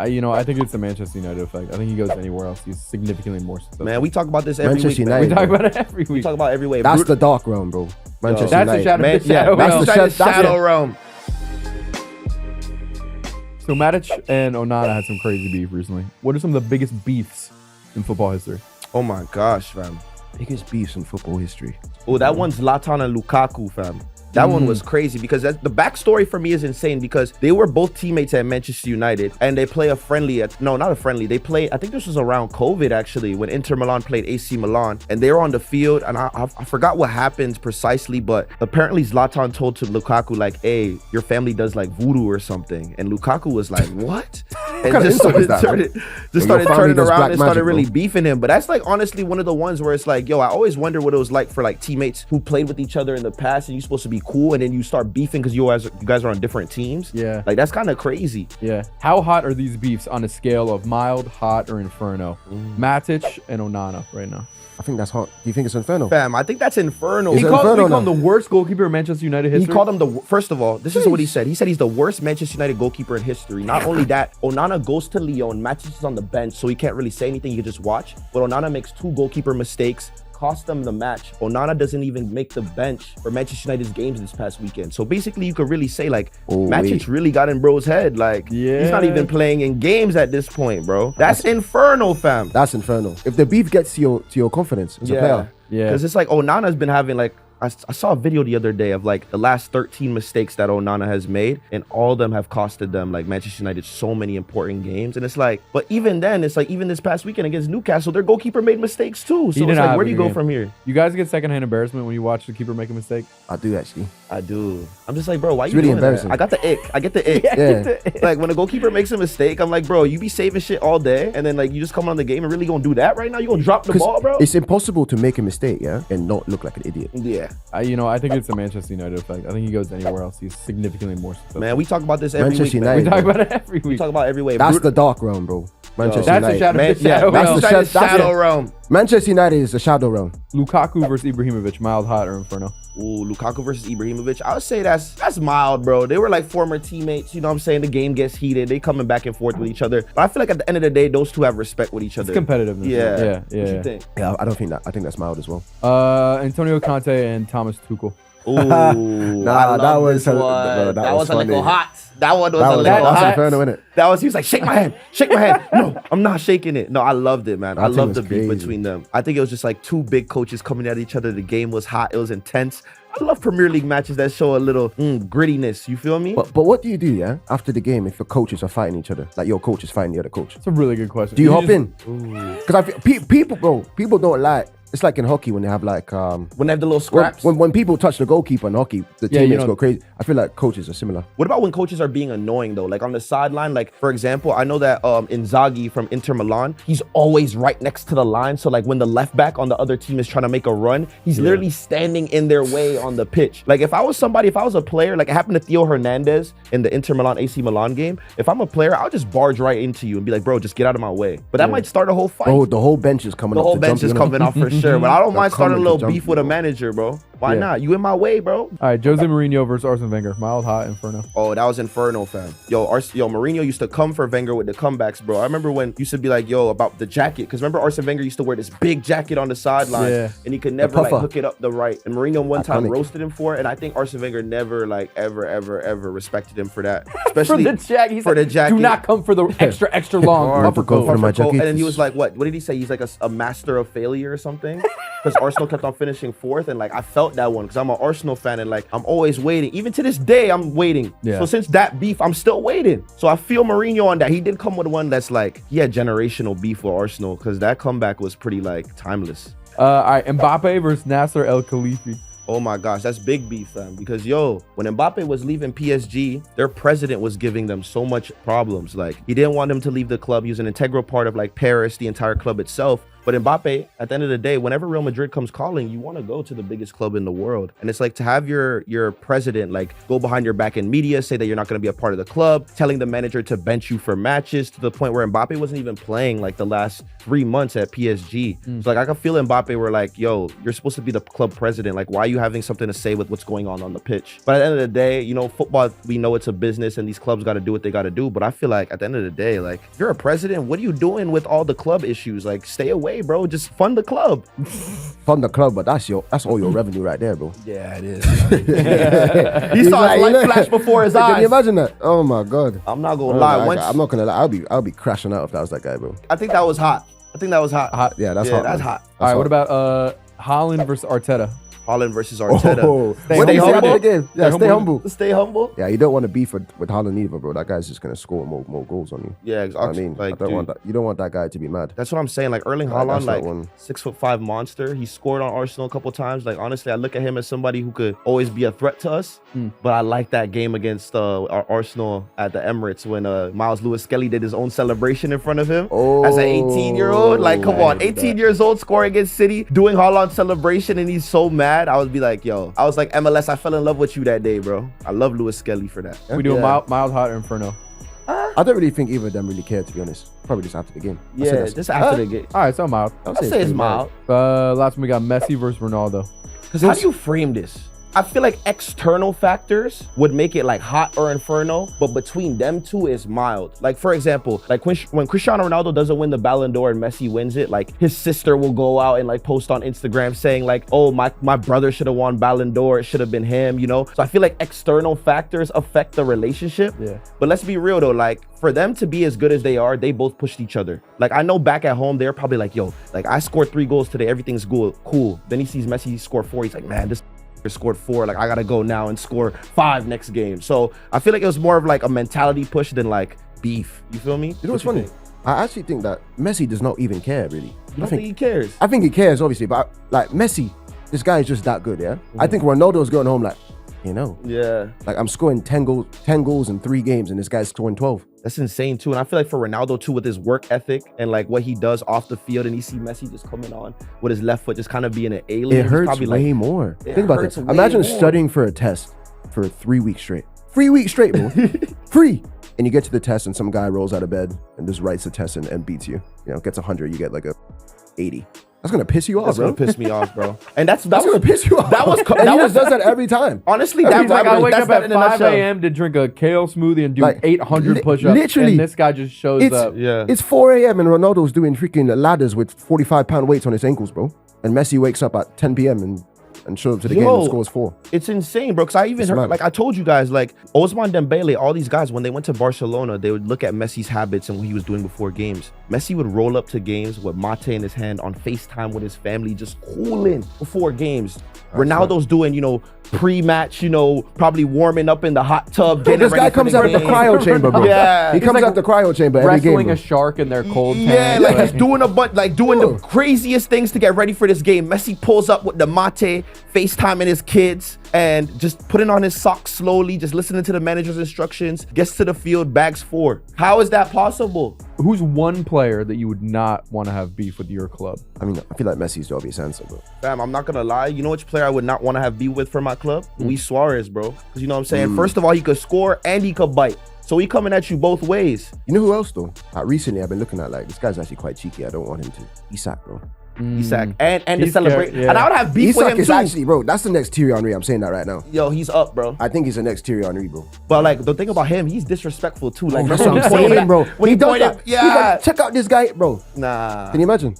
I think it's the Manchester United effect. I think he goes anywhere else, he's significantly more successful. Man, we talk about this every Manchester week. Man. United, We talk about it every week. We talk about it every week. That's the dark realm, bro. Manchester That's the United. shadow, Man, the shadow realm. that's the shadow realm. So Matic and Onana had some crazy beef recently. What are some of the biggest beefs in football history? Oh my gosh, fam. Biggest beefs in football history. Oh, that one's Zlatan and Lukaku, fam. That one was crazy because the backstory for me is insane because they were both teammates at Manchester United and they play a friendly not a friendly. They play, I think this was around COVID actually, when Inter Milan played AC Milan and they were on the field and I forgot what happened precisely, but apparently Zlatan told to Lukaku like, hey, your family does like voodoo or something. And Lukaku was like, what? And kind of just insult is started that, turning does around black and started magic, really bro. beefing him. But that's like honestly one of the ones where it's like, yo, I always wonder what it was like for like teammates who played with each other in the past and you're supposed to be cool and then you start beefing because you guys are on different teams. Yeah. Like that's kind of crazy. Yeah. How hot are these beefs on a scale of mild, hot, or inferno? Matic and Onana right now. I think that's hot. Do you think it's inferno? Fam, I think that's infernal. Is He it called inferno him now? the worst goalkeeper in Manchester United He history. called him first of all, this is what he said. He said he's the worst Manchester United goalkeeper in history. Not only that, Onana goes to Lyon, Matic is on the bench, so he can't really say anything, he can just watch. But Onana makes 2 goalkeeper mistakes, cost them the match. Onana doesn't even make the bench for Manchester United's games this past weekend. So basically you could really say like, Matic really got in bro's head. Like, he's not even playing in games at this point, bro. That's infernal, fam. That's inferno. If the beef gets to your confidence as a player. Yeah. Because it's like Onana's been having like, I saw a video the other day of like the last 13 mistakes that Onana has made, and all of them have costed them like Manchester United so many important games. And it's like, but even then, it's like even this past weekend against Newcastle, their goalkeeper made mistakes too. So it's like, where do you go from here? You guys get secondhand embarrassment when you watch the keeper make a mistake? I do actually. I do. I'm just like, bro, why It's you really doing embarrassing. that? I got the ick. I get the ick. Yeah. Like when a goalkeeper makes a mistake, I'm like, bro, you be saving shit all day, and then like you just come on the game and really gonna do that right now? You gonna drop the ball, bro? It's impossible to make a mistake, yeah, and not look like an idiot. Yeah. I think it's the Manchester United effect. I think he goes anywhere else, he's significantly more successful. Man, we talk about this every Manchester week. Man. United. We talk about it every We week. talk about it every way. That's the dark realm, bro. Manchester That's the United. shadow realm. that's the shadow realm. Manchester United is the shadow realm. Lukaku versus Ibrahimovic, mild, hot, or inferno? Ooh, Lukaku versus Ibrahimovic. I would say that's mild, bro. They were like former teammates. You know what I'm saying? The game gets heated. They coming back and forth with each other. But I feel like at the end of the day, those two have respect with each other. It's competitiveness. Yeah. Yeah. What you think? Yeah, I don't think that. I think that's mild as well. Antonio Conte and Thomas Tuchel. Ooh, Nah, that was this one. bro, that was a little funny. hot. That one was That a was little that's hot. inferno, innit? That was, he was like, shake my hand, shake my hand. No, I'm not shaking it. No, I loved it, man. I That loved thing the was beef crazy. between them. I think it was just like 2 big coaches coming at each other. The game was hot. It was intense. I love Premier League matches that show a little grittiness. You feel me? But what do you do, yeah, after the game if your coaches are fighting each other? Like your coach is fighting the other coach. It's a really good question. Do you hop just- in? Because I feel people don't like. It's like in hockey when they have like when they have the little scraps. when people touch the goalkeeper in hockey, the Yeah, teammates you know- go crazy. I feel like coaches are similar. What about when coaches are being annoying though? Like on the sideline, like for example, I know that Inzaghi from Inter Milan, he's always right next to the line. So like when the left back on the other team is trying to make a run, he's literally standing in their way on the pitch. Like if I was a player, like it happened to Theo Hernandez in the Inter Milan AC Milan game. If I'm a player, I'll just barge right into you and be like, bro, just get out of my way. But that might start a whole fight. Oh, the whole bench is coming The up. whole to bench jump is you, you know? coming off for sure. But I don't mind starting a coming to little jump beef you, with a bro. manager, bro. Why Yeah. not? You in my way, bro. All right, Jose Mourinho versus Arsene Wenger, mild, hot, inferno. Oh, that was infernal, fam. Yo, Mourinho used to come for Wenger with the comebacks, bro. I remember when used to be like, yo, about the jacket. Because remember Arsene Wenger used to wear this big jacket on the sideline. Yeah. And he could never like puffer. hook it up the right. And Mourinho one time Iconic. roasted him for it. And I think Arsene Wenger never like ever respected him for that. For Especially the jacket. He for said, the jacket. do not come for the extra long Hard upper to go coat. for my Puffer coat. jacket. And then he was like, what did he say? He's like a master of failure or something? Because Arsenal kept on finishing 4th. And like, I felt that one because I'm an Arsenal fan and like, I'm always waiting. Even to this day, I'm waiting. Yeah. So since that beef, I'm still waiting. So I feel Mourinho on that. He did come with one that's like, he had generational beef with Arsenal because that comeback was pretty like timeless. All right, Mbappe versus Nasser Al-Khelaifi. Oh my gosh, that's big beef, fam. Because yo, when Mbappe was leaving PSG, their president was giving them so much problems. Like he didn't want him to leave the club. He was an integral part of like Paris, the entire club itself. But Mbappe, at the end of the day, whenever Real Madrid comes calling, you want to go to the biggest club in the world. And it's like to have your president like go behind your back in media, say that you're not going to be a part of the club, telling the manager to bench you for matches to the point where Mbappe wasn't even playing like the last 3 months at PSG. So like I can feel Mbappe were like, yo, you're supposed to be the club president. Like, why are you having something to say with what's going on the pitch? But at the end of the day, you know, football, we know it's a business and these clubs got to do what they got to do. But I feel like at the end of the day, like if you're a president, what are you doing with all the club issues? Like stay away, bro. Just fund the club. Fund the club, but that's all your revenue right there, bro. Yeah, it is. He saw his light flash before his eyes. Can you imagine that? Oh my god. I'm not gonna lie. I'm not gonna lie. I'll be crashing out if that was that guy, bro. I think that was hot. Hot. Yeah, that's hot. That's hot. All right, what about Haaland versus Arteta? Haaland versus Arteta. Oh, Stay humble. Yeah, stay humble. Stay humble. Yeah, you don't want to beef with Haaland either, bro. That guy's just gonna score more goals on you. Yeah, exactly. I mean, like, I don't want that. You don't want that guy to be mad. That's what I'm saying. Like Erling Haaland, like 6'5" monster. He scored on Arsenal a couple times. Like honestly, I look at him as somebody who could always be a threat to us. But I like that game against our Arsenal at the Emirates when Miles Lewis-Skelly did his own celebration in front of him as an 18-year-old. Like, come on, 18 years old, scoring against City, doing Haaland celebration, and he's so mad. I would be like, yo, I was like, MLS, I fell in love with you that day, bro. I love Lewis-Skelly for that. We do a mild, hot, or inferno. I don't really think either of them really care, to be honest. Probably just after the game. Yeah, just after the game. All right, so mild. I'll say it's mild. Last one we got Messi versus Ronaldo. How do you frame this? I feel like external factors would make it like hot or inferno, but between them two is mild. Like for example, like when Cristiano Ronaldo doesn't win the Ballon d'Or and Messi wins it, like his sister will go out and like post on Instagram saying like, oh, my brother should have won Ballon d'Or, it should have been him, you know? So I feel like external factors affect the relationship. Yeah. But let's be real though, like for them to be as good as they are, they both pushed each other. Like I know back at home, they're probably like, yo, like I scored 3 goals today, everything's cool. Then he sees Messi score 4, he's like, man, this scored 4, like I gotta go now and score 5 next game. So I feel like it was more of like a mentality push than like beef. You feel me? You know what's funny? I actually think that Messi does not even care, really. You don't think he cares? I think he cares, obviously, but like Messi, this guy is just that good, yeah? I think Ronaldo's going home like, you know. Yeah. Like I'm scoring 10 goals in 3 games and this guy's scoring 12. That's insane too. And I feel like for Ronaldo too, with his work ethic and like what he does off the field, and you see Messi just coming on with his left foot, just kind of being an alien. It hurts way more. Think about this. Imagine studying for a test for 3 weeks straight. 3 weeks straight, bro. 3. And you get to the test and some guy rolls out of bed and just writes the test and beats you. You know, gets 100, you get like a 80. That's gonna piss you off, bro. That's gonna piss me off, bro. And that's gonna piss you off. That he just does that every time. Honestly, that's like I wake up that at 5 a.m. to drink a kale smoothie and do like, 800 push-ups. Literally, and this guy just shows up. Yeah, it's 4 a.m. and Ronaldo's doing freaking ladders with 45-pound weights on his ankles, bro. And Messi wakes up at 10 p.m. and shows up to the game and scores 4. It's insane, bro. Because I even heard, like I told you guys, like Ousmane Dembele, all these guys, when they went to Barcelona, they would look at Messi's habits and what he was doing before games. Messi would roll up to games with mate in his hand on FaceTime with his family, just cooling before games. Ronaldo's doing, you know, pre-match, you know, probably warming up in the hot tub. This guy comes out of the cryo chamber, bro. Yeah, he comes out the cryo chamber every game. Wrestling a shark in their cold tank. Yeah, like he's doing doing the craziest things to get ready for this game. Messi pulls up with the mate, FaceTiming his kids, and just putting on his socks slowly, just listening to the manager's instructions, gets to the field, bags 4. How is that possible? Who's one player that you would not want to have beef with your club? I mean, I feel like Messi's the obvious answer, bro. Fam, I'm not gonna lie. You know which player I would not want to have beef with for my club? Luis Suarez, bro. Because you know what I'm saying? First of all, he could score and he could bite. So he coming at you both ways. You know who else, though? Recently, I've been looking at, like, this guy's actually quite cheeky. I don't want him to. Isak, bro. Isak and the celebration. Yeah. And I would have beef Isak with him is too. Actually, bro, that's the next Thierry Henry. I'm saying that right now. Yo, he's up, bro. I think he's the next Thierry Henry, bro. But like the thing about him, he's disrespectful too. Like that's what I'm saying, bro. When he does that, yeah. Check out this guy, bro. Nah. Can you imagine?